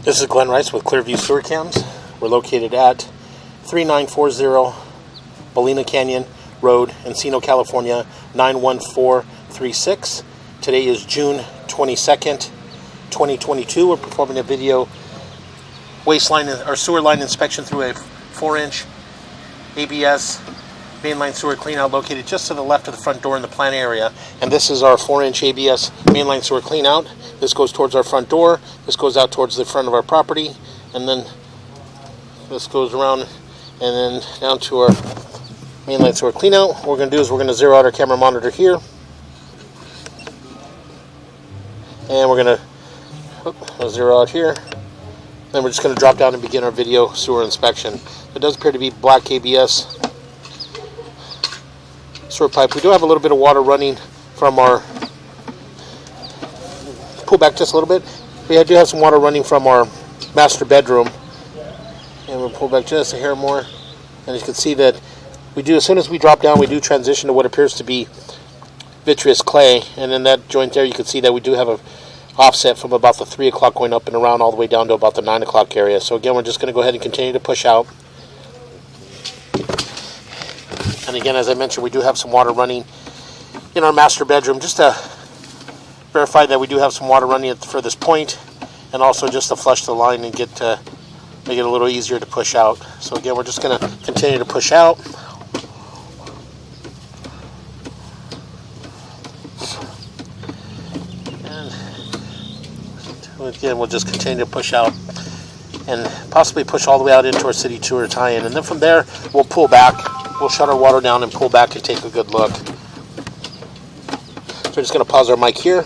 This is Glenn Rice with Clearview Sewer Cams. We're located at 3940 Ballina Canyon Road, Encino, California, 91436. Today is June 22nd, 2022. We're performing a video sewer line inspection through a 4-inch ABS mainline sewer cleanout located just to the left of the front door in the plant area. And this is our 4-inch ABS mainline sewer cleanout. This goes towards our front door. This goes out towards the front of our property. And then this goes around and then down to our mainline sewer cleanout. What we're going to do is we're going to zero out our camera monitor here. And we're going to zero out here. Then we're just going to drop down and begin our video sewer inspection. It does appear to be black ABS sewer pipe. We do have a little bit of water running from our, pull back just a little bit. We do have some water running from our master bedroom. And we'll pull back just a hair more. And you can see that we do, as soon as we drop down, we do transition to what appears to be vitreous clay. And in that joint there, you can see that we do have a offset from about the 3 o'clock going up and around all the way down to about the 9 o'clock area. So again, we're just going to go ahead and continue to push out. And again, as I mentioned, we do have some water running in our master bedroom, just to verify that we do have some water running at the furthest point, and also just to flush the line and make it a little easier to push out. So again, we're just going to continue to push out. And again, we'll just continue to push out and possibly push all the way out into our city sewer tie-in. And then from there, we'll pull back. We'll shut our water down and pull back and take a good look. So we're just going to pause our mic here.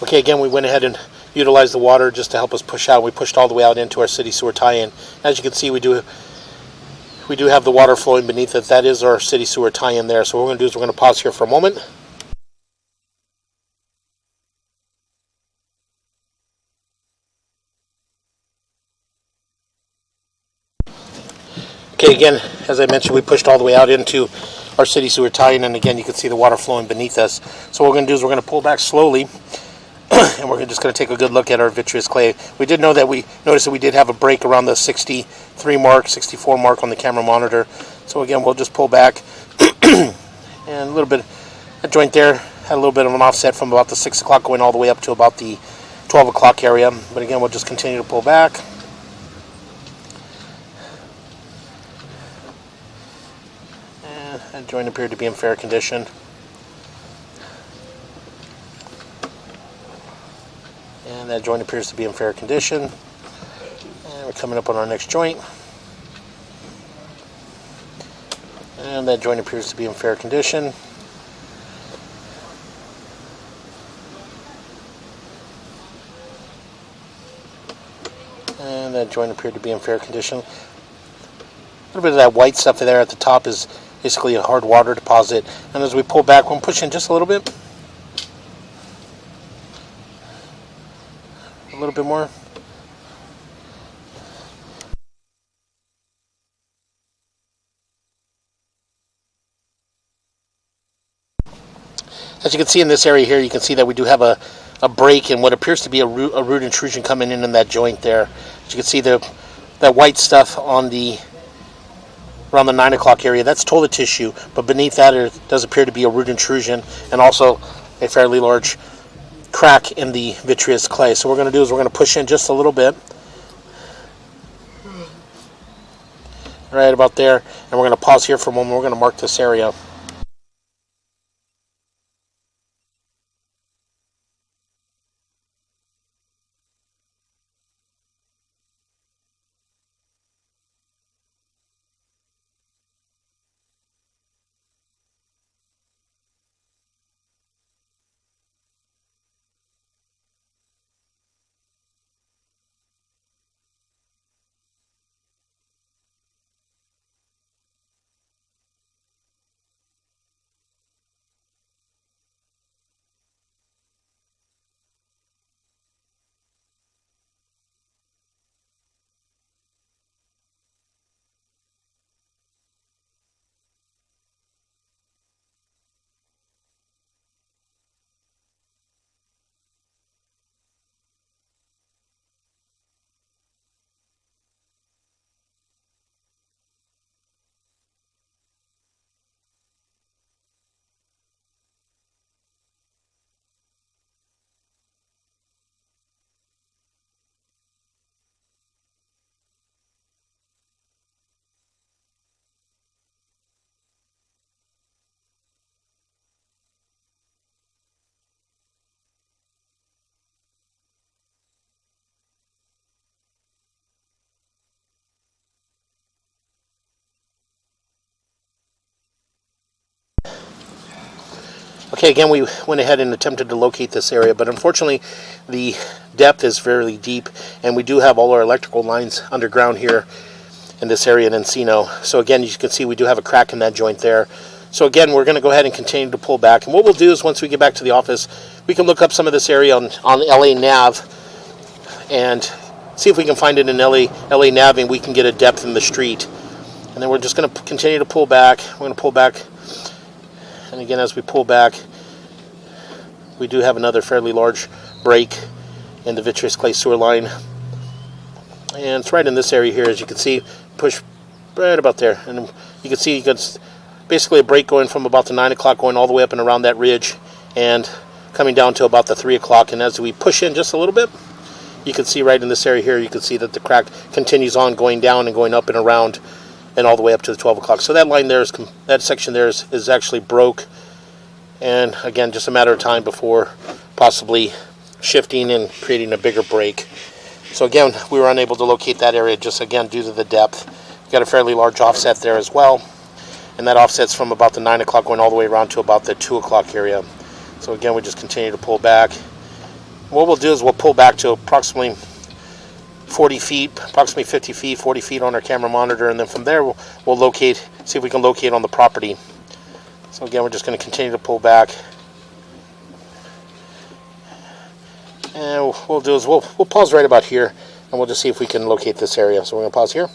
Okay, again, we went ahead and utilized the water just to help us push out. We pushed all the way out into our city sewer tie-in. As you can see, we do have the water flowing beneath it. That is our city sewer tie-in there. So what we're going to do is we're going to pause here for a moment. Okay, again, as I mentioned, we pushed all the way out into our city sewer tie-in, and again, you can see the water flowing beneath us. So what we're going to do is we're going to pull back slowly, and we're just going to take a good look at our vitreous clay. We did notice that we did have a break around the 63 mark, 64 mark on the camera monitor. So again, we'll just pull back, and a little bit, that joint there had a little bit of an offset from about the 6 o'clock going all the way up to about the 12 o'clock area. But again, we'll just continue to pull back. That joint appeared to be in fair condition. And that joint appears to be in fair condition. And we're coming up on our next joint. And that joint appears to be in fair condition. And that joint appeared to be in fair condition. A little bit of that white stuff there at the top is basically a hard water deposit. And as we pull back, we'll push in just a little bit. A little bit more. As you can see in this area here, you can see that we do have a break in what appears to be a root intrusion coming in that joint there. As you can see, that white stuff on around the 9 o'clock area, that's toilet tissue, but beneath that there does appear to be a root intrusion and also a fairly large crack in the vitreous clay. So what we're going to do is we're going to push in just a little bit, right about there, and we're going to pause here for a moment. We're going to mark this area. Okay, again, we went ahead and attempted to locate this area, but unfortunately the depth is fairly deep, and we do have all our electrical lines underground here in this area in Encino. So again, you can see we do have a crack in that joint there. So again, we're going to go ahead and continue to pull back, and what we'll do is once we get back to the office, we can look up some of this area on LA Nav and see if we can find it in LA Nav, and we can get a depth in the street. And then we're just going to continue to pull back. We're going to pull back. And again, as we pull back, we do have another fairly large break in the vitreous clay sewer line. And it's right in this area here, as you can see, push right about there. And you can see it's basically a break going from about the 9 o'clock going all the way up and around that ridge and coming down to about the 3 o'clock. And as we push in just a little bit, you can see right in this area here, you can see that the crack continues on going down and going up and around and all the way up to the 12 o'clock. So that line there, that section there is actually broke. And again, just a matter of time before possibly shifting and creating a bigger break. So again, we were unable to locate that area just again due to the depth. We've got a fairly large offset there as well. And that offsets from about the 9 o'clock going all the way around to about the 2 o'clock area. So again, we just continue to pull back. What we'll do is we'll pull back to approximately 40 feet, approximately 50 feet, 40 feet on our camera monitor, and then from there we'll locate, see if we can locate on the property. So again, we're just going to continue to pull back. And what we'll do is we'll pause right about here, and we'll just see if we can locate this area. So we're going to pause here.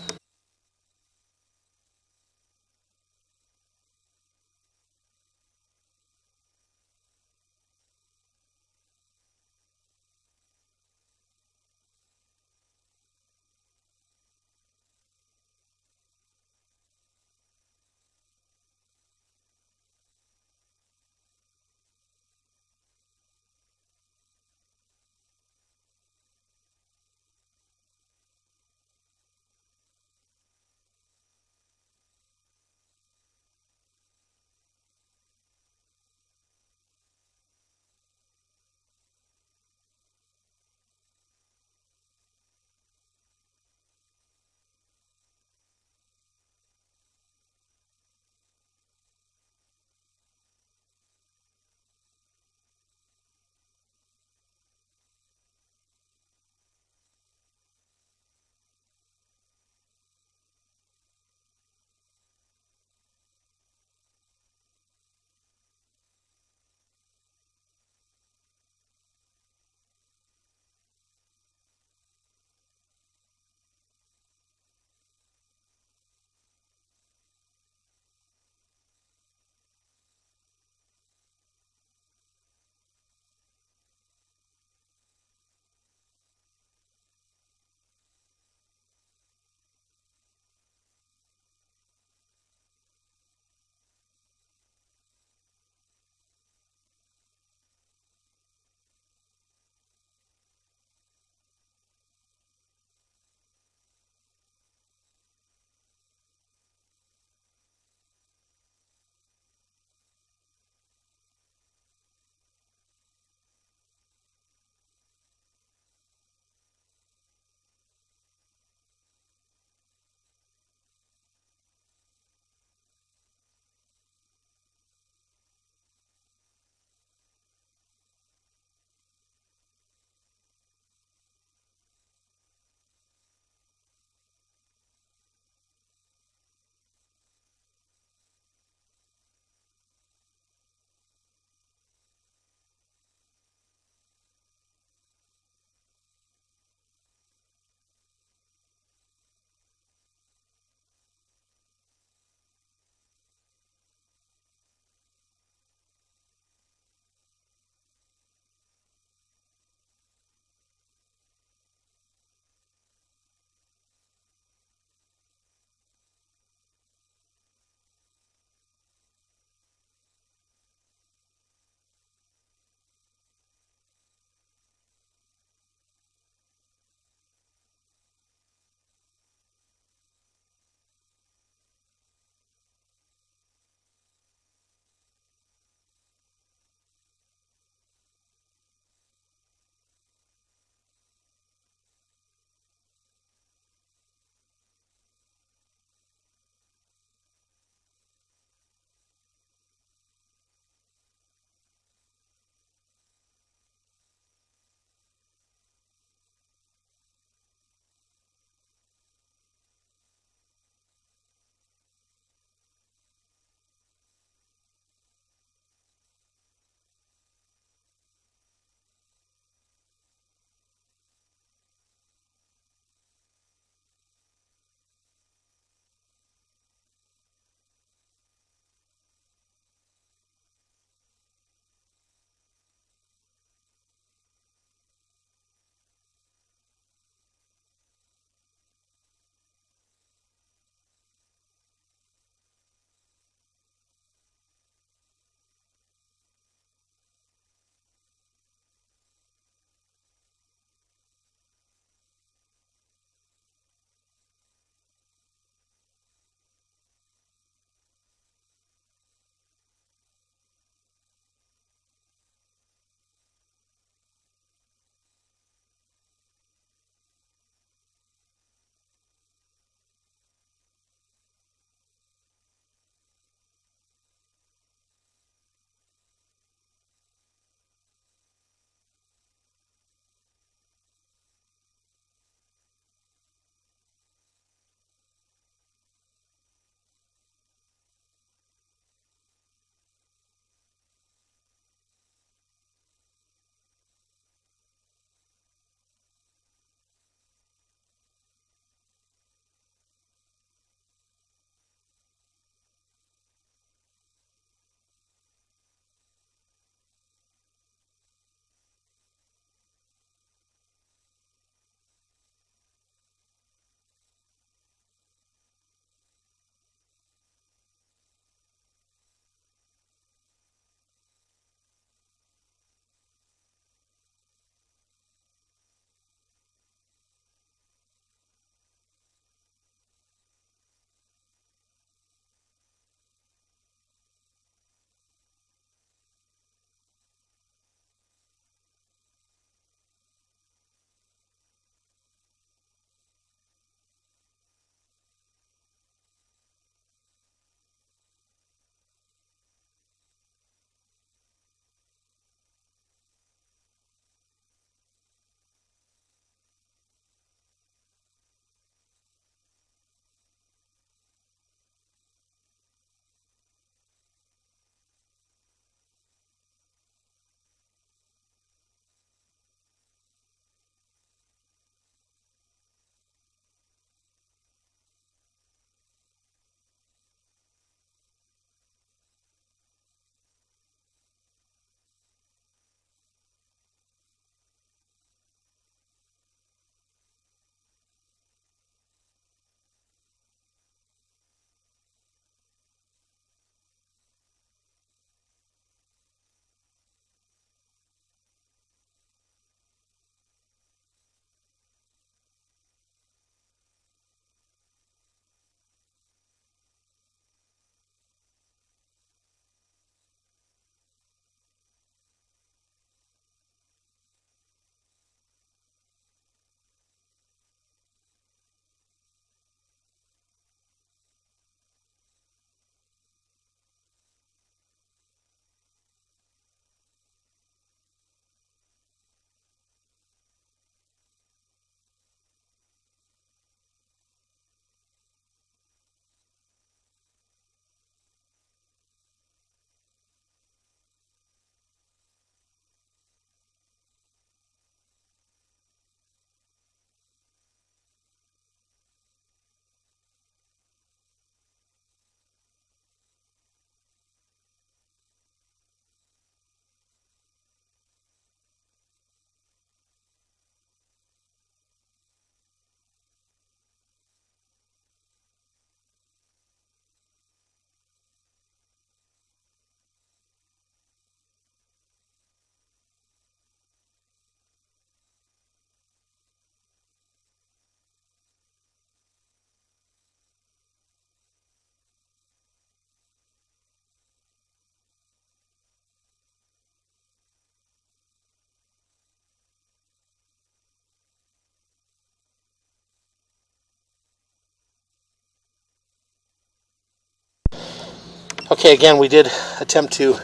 Okay, again, we did attempt to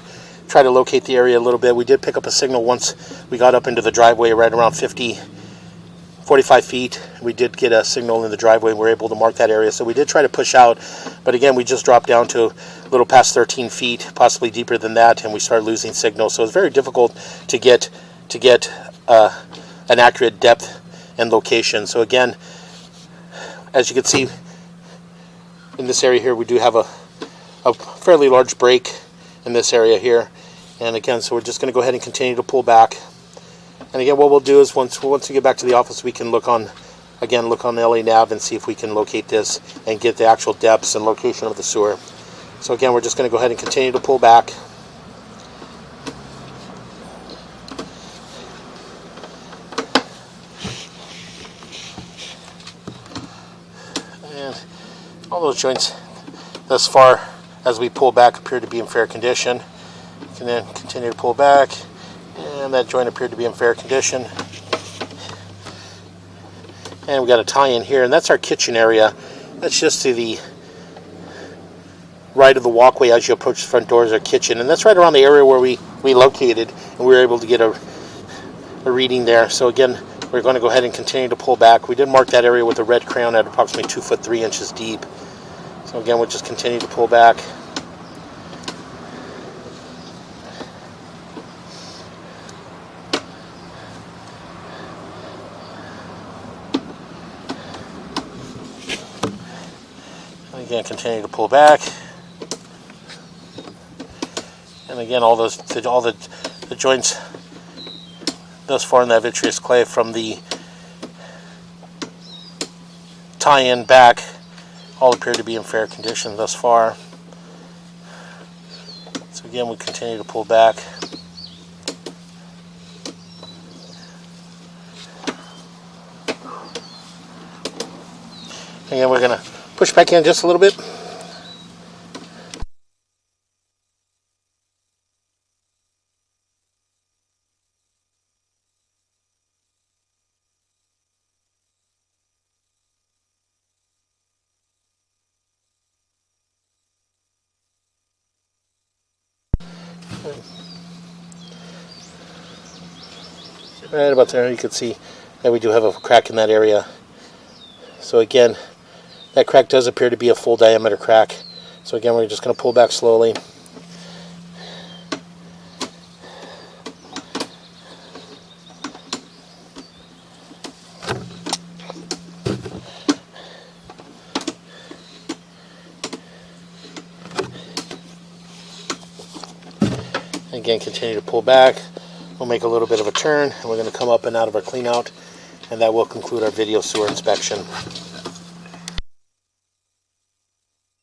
try to locate the area a little bit. We did pick up a signal once we got up into the driveway, right around 45 feet. We did get a signal in the driveway and we were able to mark that area. So we did try to push out, but again, we just dropped down to a little past 13 feet, possibly deeper than that, and we started losing signal. So it's very difficult to get an accurate depth and location. So again, as you can see in this area here, we do have a fairly large break in this area here. And again, so we're just going to go ahead and continue to pull back. And again, what we'll do is once we get back to the office, we can look on the LA Nav and see if we can locate this and get the actual depths and location of the sewer. So again, we're just going to go ahead and continue to pull back. And all those joints thus far as we pull back appear to be in fair condition. We can then continue to pull back, and that joint appeared to be in fair condition. And we got a tie-in here, and that's our kitchen area. That's just to the right of the walkway as you approach the front door is our kitchen, and that's right around the area where we located, and we were able to get a reading there. So again, we're going to go ahead and continue to pull back. We did mark that area with a red crayon at approximately 2 foot 3 inches deep. So again, we'll just continue to pull back. And again, continue to pull back. And again, all the joints thus far in that vitreous clay from the tie-in back all appear to be in fair condition thus far. So again, we continue to pull back. Again, we're going to push back in just a little bit. Right about there, you can see that we do have a crack in that area. So again, that crack does appear to be a full diameter crack. So again, we're just going to pull back slowly. Again, continue to pull back. We'll make a little bit of a turn, and we're going to come up and out of our clean out, and that will conclude our video sewer inspection.